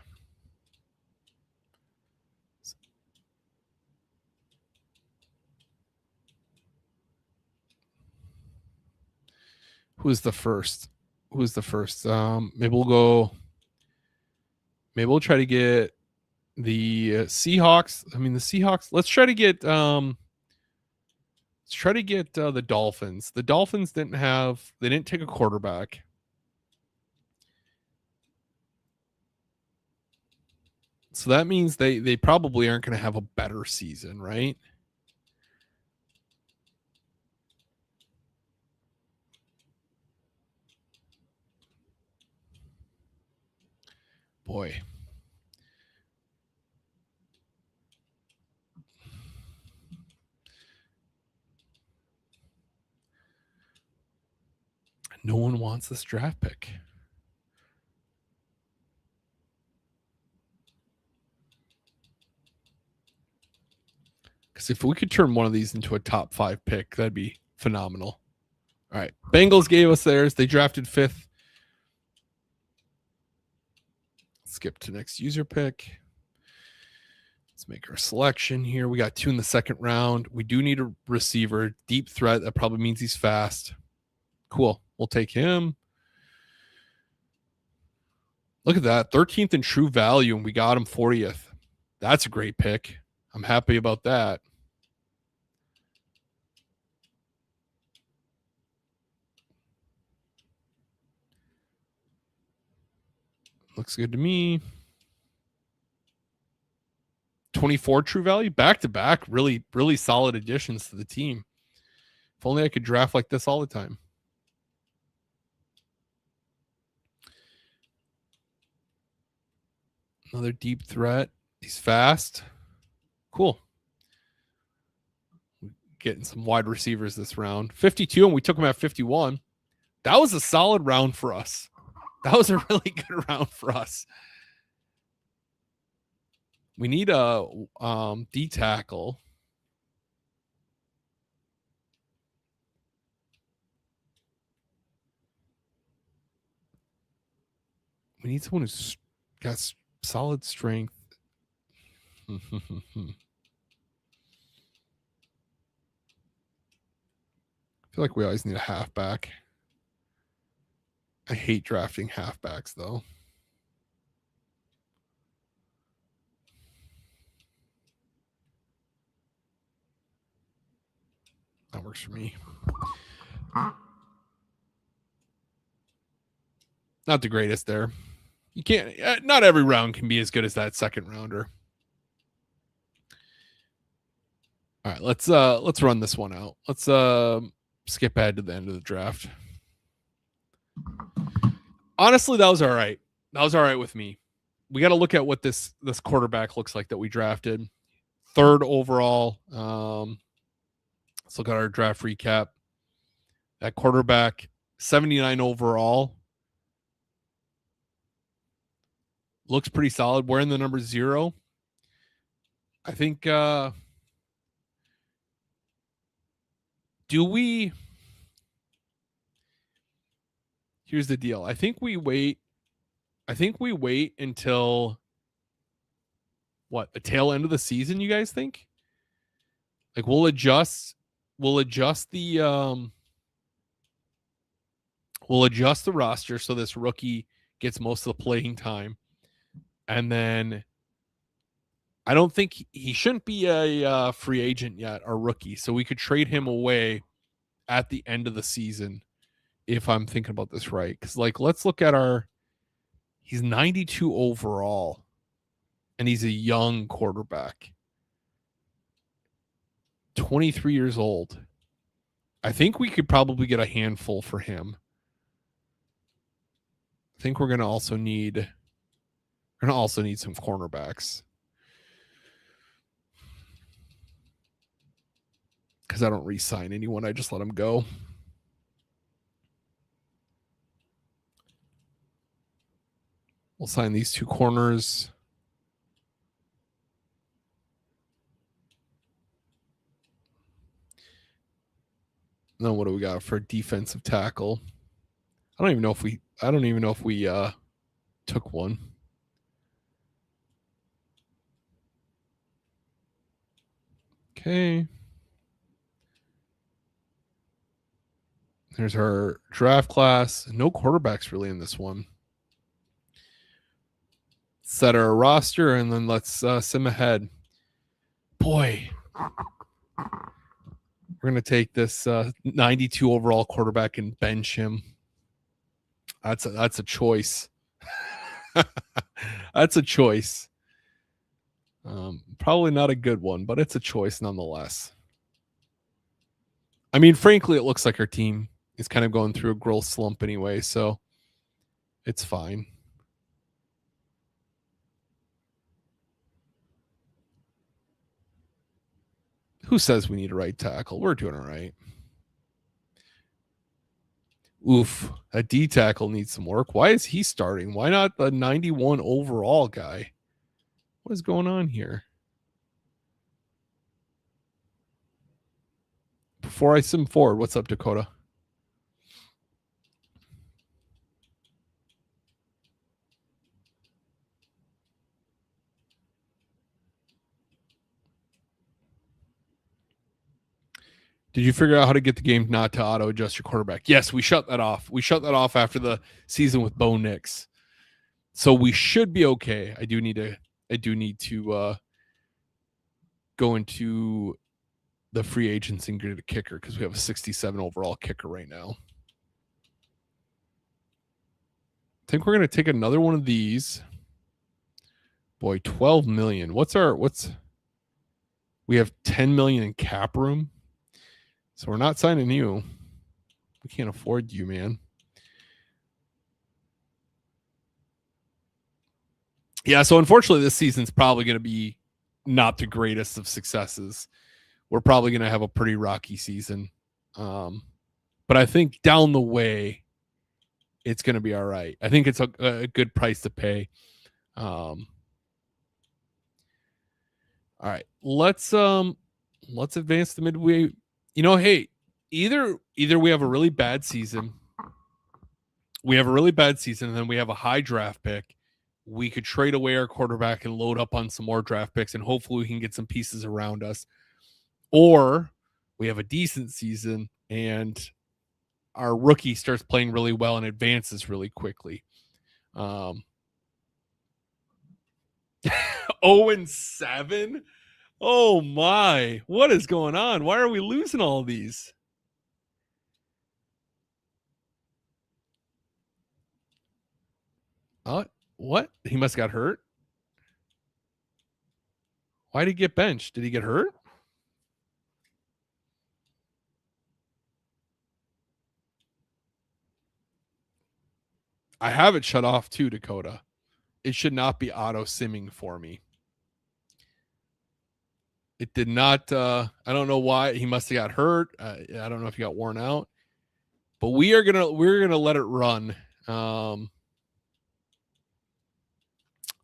Who's the first? Maybe we'll try to get the Seahawks. I mean, the Seahawks. Let's try to get the Dolphins. The Dolphins didn't take a quarterback. So that means they probably aren't going to have a better season, right? Boy. No one wants this draft pick. Because if we could turn one of these into a top 5 pick, that'd be phenomenal. All right. Bengals gave us theirs. They drafted 5th. Skip to next user pick. Let's make our selection here. We got 2 in the 2nd round. We do need a receiver. Deep threat. That probably means he's fast. Cool. We'll take him. Look at that. 13th in true value, and we got him 40th. That's a great pick. I'm happy about that. Looks good to me. 24 true value, back to back, really, really solid additions to the team. If only I could draft like this all the time. Another deep threat. He's fast. Cool. Getting some wide receivers this round. 52, and we took him at 51. That was a solid round for us. That was a really good round for us. We need a D tackle. We need someone who's got solid strength. I feel like we always need a halfback. I hate drafting halfbacks, though. That works for me. Not the greatest there. You can't. Not every round can be as good as that 2nd rounder. All right, let's run this one out. Let's skip ahead to the end of the draft. Honestly, that was all right. That was all right with me. We got to look at what this quarterback looks like that we drafted. 3rd overall. Let's look at our draft recap. That quarterback, 79 overall. Looks pretty solid. Wearing the number 0. I think here's the deal. I think we wait until what, the tail end of the season, you guys think? Like we'll adjust the roster so this rookie gets most of the playing time. And then I don't think he shouldn't be a free agent yet, our rookie. So we could trade him away at the end of the season if I'm thinking about this right. Because like let's look at he's 92 overall and he's a young quarterback. 23 years old. I think we could probably get a handful for him. think we're gonna also need some cornerbacks. Because I don't re-sign anyone. I just let them go. We'll sign these two corners. And then what do we got for a defensive tackle? I don't even know if we took one. Okay. There's our draft class. No quarterbacks really in this one. Set our roster and then let's sim ahead. Boy, we're going to take this 92 overall quarterback and bench him. That's a choice. That's a choice. Probably not a good one, but it's a choice nonetheless. I mean, frankly, it looks like our team is kind of going through a growth slump anyway, so it's fine. Who says we need a right tackle? We're doing all right. Oof, a D tackle needs some work. Why is he starting? Why not the 91 overall guy? What is going on here? Before I sim forward, what's up, Dakota? Did you figure out how to get the game not to auto adjust your quarterback? Yes, we shut that off. We shut that off after the season with Bo Nix. So we should be okay. I do need to go into the free agents and get a kicker because we have a 67 overall kicker right now. I think we're going to take another one of these. Boy, 12 million. We have 10 million in cap room. So we're not signing you. We can't afford you, man. Yeah, so unfortunately this season's probably going to be not the greatest of successes. We're probably going to have a pretty rocky season. But I think down the way it's going to be all right. I think it's a good price to pay. All right, let's advance the midway. Hey, either we have a really bad season. And then we have a high draft pick. We could trade away our quarterback and load up on some more draft picks, and hopefully we can get some pieces around us. Or we have a decent season and our rookie starts playing really well and advances really quickly. 0-7? Oh my, what is going on? Why are we losing all these? What? He must have got hurt. Why did he get benched? Did he get hurt? I have it shut off too, Dakota. It should not be auto simming for me. It did not. I don't know why. He must have got hurt. I don't know if he got worn out. But we're gonna let it run.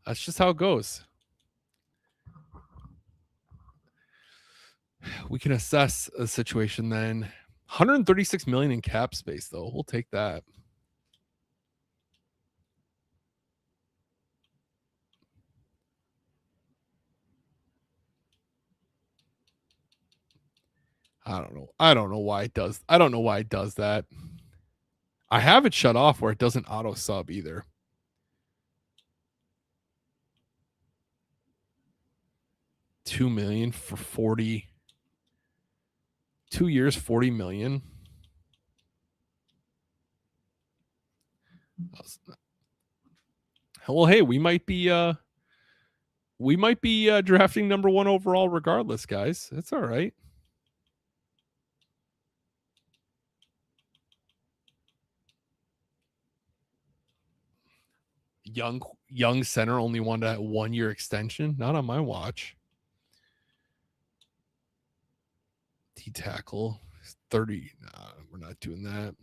That's just how it goes. We can assess a situation then. 136 million in cap space, though. We'll take that. I don't know. I don't know why it does that. I have it shut off where it doesn't auto sub either. $2 million for 40. 2 years, 40 million. Well, hey, we might be drafting number 1 overall regardless, guys. It's all right. young center only wanted a 1-year extension? Not on my watch. D tackle 30. Nah, we're not doing that.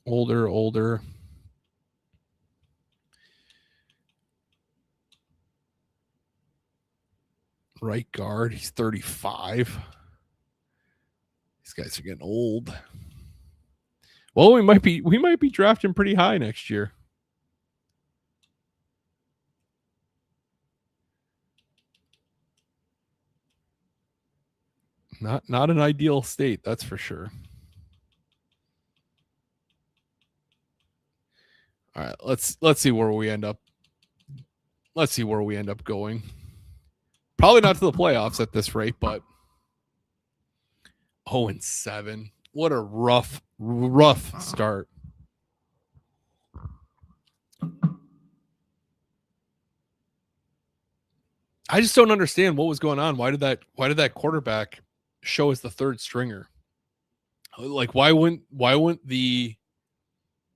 Older. Right guard, he's 35. These guys are getting old. Well, we might be drafting pretty high next year. Not an ideal state, that's for sure. All right, let's see where we end up. Let's see where we end up going. Probably not to the playoffs at this rate, but 0-7. What a rough start. I just don't understand what was going on. Why did that quarterback show as the third stringer? Like why wouldn't the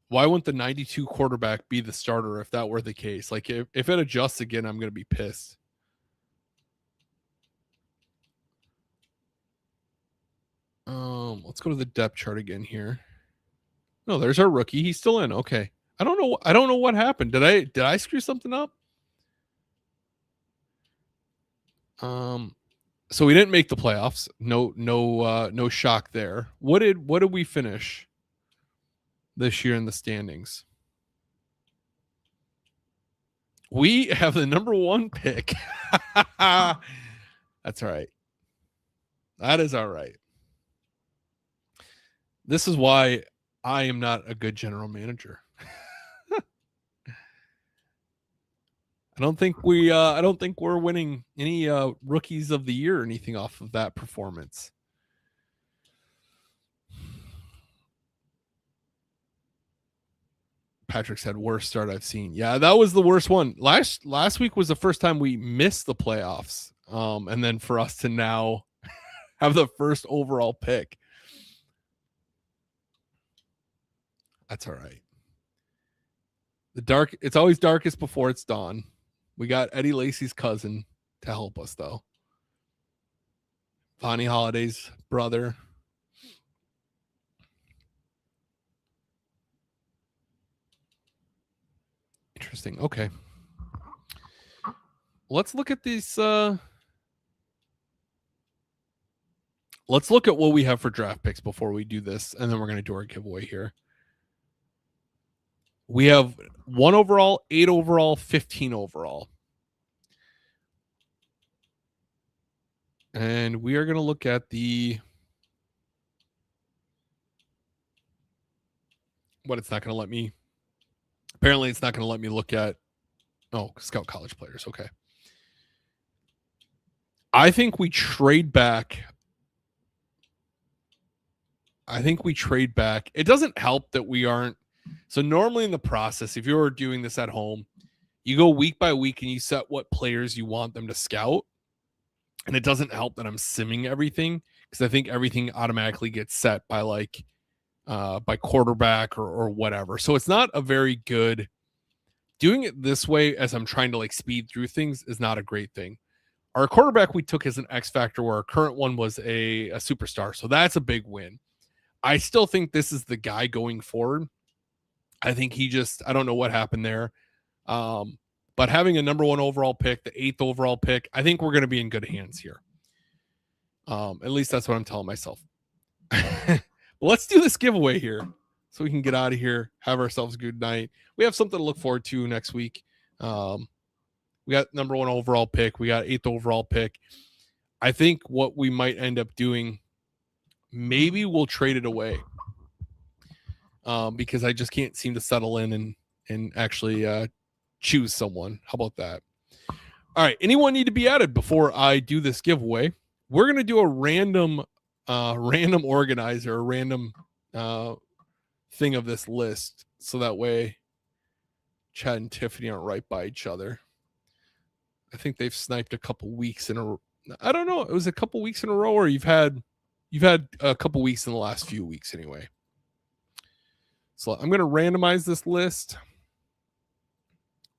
92 quarterback be the starter if that were the case? Like if it adjusts again, I'm going to be pissed. Let's go to the depth chart again here. No, there's our rookie. He's still in. Okay. I don't know what happened. Did I screw something up? So we didn't make the playoffs. No shock there. What did we finish this year in the standings? We have the number 1 pick. That's all right. That is all right. This is why I am not a good general manager. I don't think we're winning any rookies of the year or anything off of that performance. Patrick said worst start I've seen. Yeah, that was the worst one. Last week was the first time we missed the playoffs. And then for us to now have the first overall pick. That's all right. It's always darkest before it's dawn. We got Eddie Lacy's cousin to help us though. Vonnie Holiday's brother. Interesting. Okay. Let's look at these. Let's look at what we have for draft picks before we do this, and then we're going to do our giveaway here. We have 1 overall, 8 overall, 15 overall. And we are going to look at the... What it's not going to let me... Apparently it's not going to let me look at... Oh, scout college players. Okay. I think we trade back... It doesn't help that we aren't... So normally in the process, if you were doing this at home, you go week by week and you set what players you want them to scout. And it doesn't help that I'm simming everything because I think everything automatically gets set by by quarterback or whatever. So it's not a very good... Doing it this way as I'm trying to speed through things is not a great thing. Our quarterback we took as an X factor where our current one was a superstar. So that's a big win. I still think this is the guy going forward. I think I don't know what happened there. But having a number 1 overall pick, the 8th overall pick, I think we're going to be in good hands here. At least that's what I'm telling myself. Let's do this giveaway here so we can get out of here, have ourselves a good night. We have something to look forward to next week. We got number 1 overall pick. We got 8th overall pick. I think what we might end up doing, maybe we'll trade it away. Because I just can't seem to settle in and actually choose someone. How about that? All right. Anyone need to be added before I do this giveaway? We're going to do a random organizer, a random thing of this list. So that way Chad and Tiffany aren't right by each other. I think they've sniped a couple weeks in a row. I don't know. It was a couple weeks in a row where you've had You've had a couple weeks in the last few weeks anyway. So I'm going to randomize this list.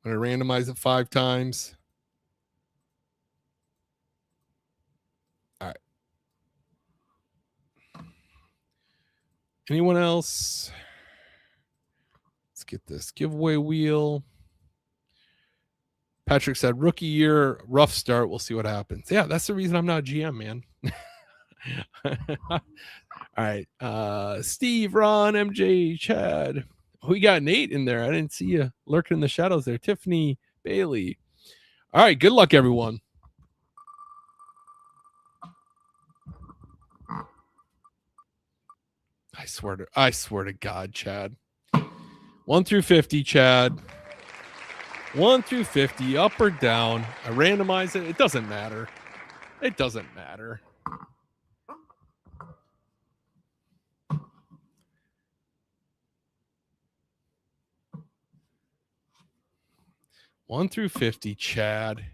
I'm going to randomize it 5 times. All right. Anyone else? Let's get this giveaway wheel. Patrick said, rookie year, rough start. We'll see what happens. Yeah, that's the reason I'm not GM, man. All right. Steve, Ron, MJ, Chad. We got Nate in there. I didn't see you lurking in the shadows there. Tiffany, Bailey. All right. Good luck, everyone. I swear to God, Chad. 1 through 50, Chad. 1 through 50, up or down. I randomize it. It doesn't matter. It doesn't matter. One through 50, Chad.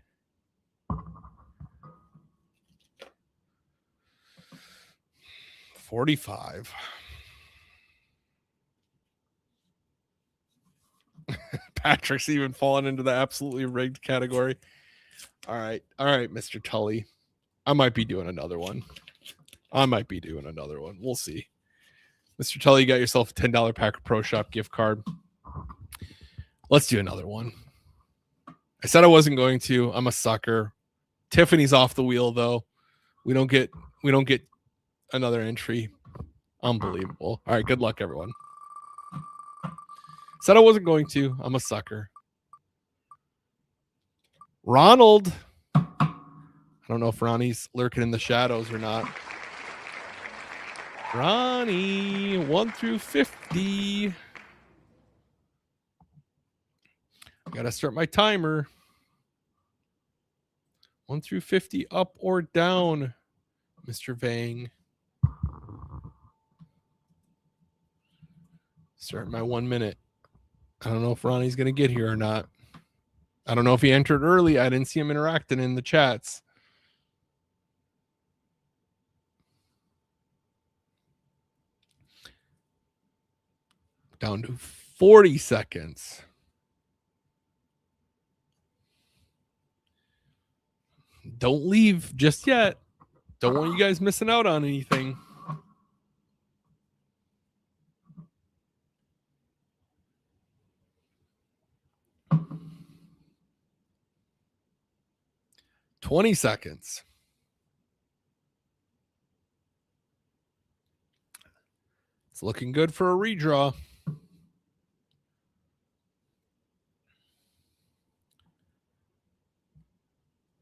$45. Patrick's even fallen into the absolutely rigged category. All right, Mr. Tully. I might be doing another one. We'll see. Mr. Tully, you got yourself a $10 Packer Pro Shop gift card. Let's do another one. I said I wasn't going to. I'm a sucker. Tiffany's off the wheel though. We don't get another entry. Unbelievable. All right, good luck, everyone. Said I wasn't going to. I'm a sucker. Ronald. I don't know if Ronnie's lurking in the shadows or not. Ronnie, 1 through 50. I gotta start my timer. 1 through 50, up or down, Mr. Vang. Start my 1 minute. I don't know if Ronnie's gonna get here or not. I don't know if he entered early. I didn't see him interacting in the chats. Down to 40 seconds. Don't leave just yet. Don't want you guys missing out on anything. $20 seconds. It's looking good for a redraw.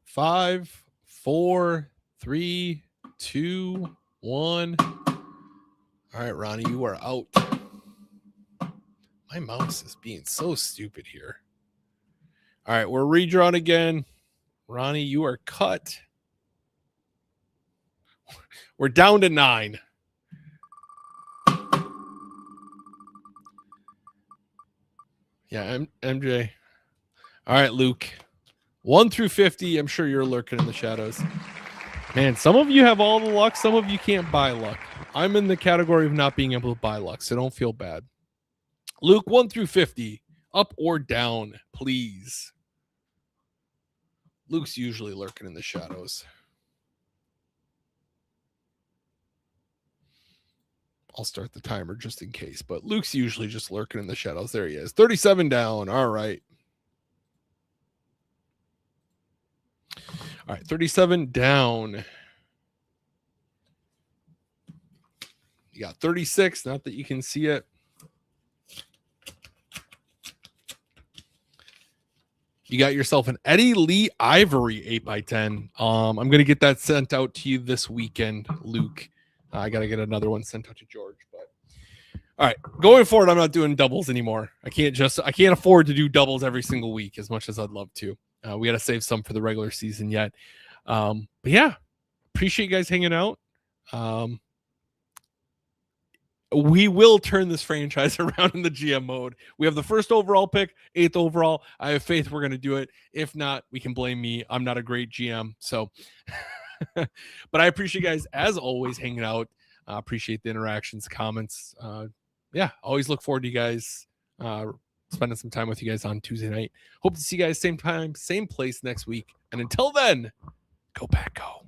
Five, 4, 3, 2, 1. All right, Ronnie, you are out. My mouse is being so stupid here. All right, we're redrawing again. Ronnie, you are cut. We're down to 9. Yeah, MJ. All right, Luke. 1 through 50. I'm sure you're lurking in the shadows. Man, some of you have all the luck. Some of you can't buy luck. I'm in the category of not being able to buy luck, so don't feel bad. Luke, 1 through 50. Up or down, please. Luke's usually lurking in the shadows. I'll start the timer just in case, but Luke's usually just lurking in the shadows. There he is. 37 down. All right. All right, 37 down. You got 36. Not that you can see it. You got yourself an Eddie Lee Ivory 8x10. I'm going to get that sent out to you this weekend, Luke. I got to get another one sent out to George. But all right, going forward, I'm not doing doubles anymore. I can't afford to do doubles every single week as much as I'd love to. We got to save some for the regular season yet. But yeah, appreciate you guys hanging out. We will turn this franchise around in the GM mode. We have the first overall pick, 8th overall. I have faith we're going to do it. If not, we can blame me. I'm not a great GM. So But I appreciate you guys as always hanging out. Appreciate the interactions, comments. Yeah, always look forward to you guys spending some time with you guys on Tuesday night. Hope to see you guys same time, same place next week. And until then, go Pack Go.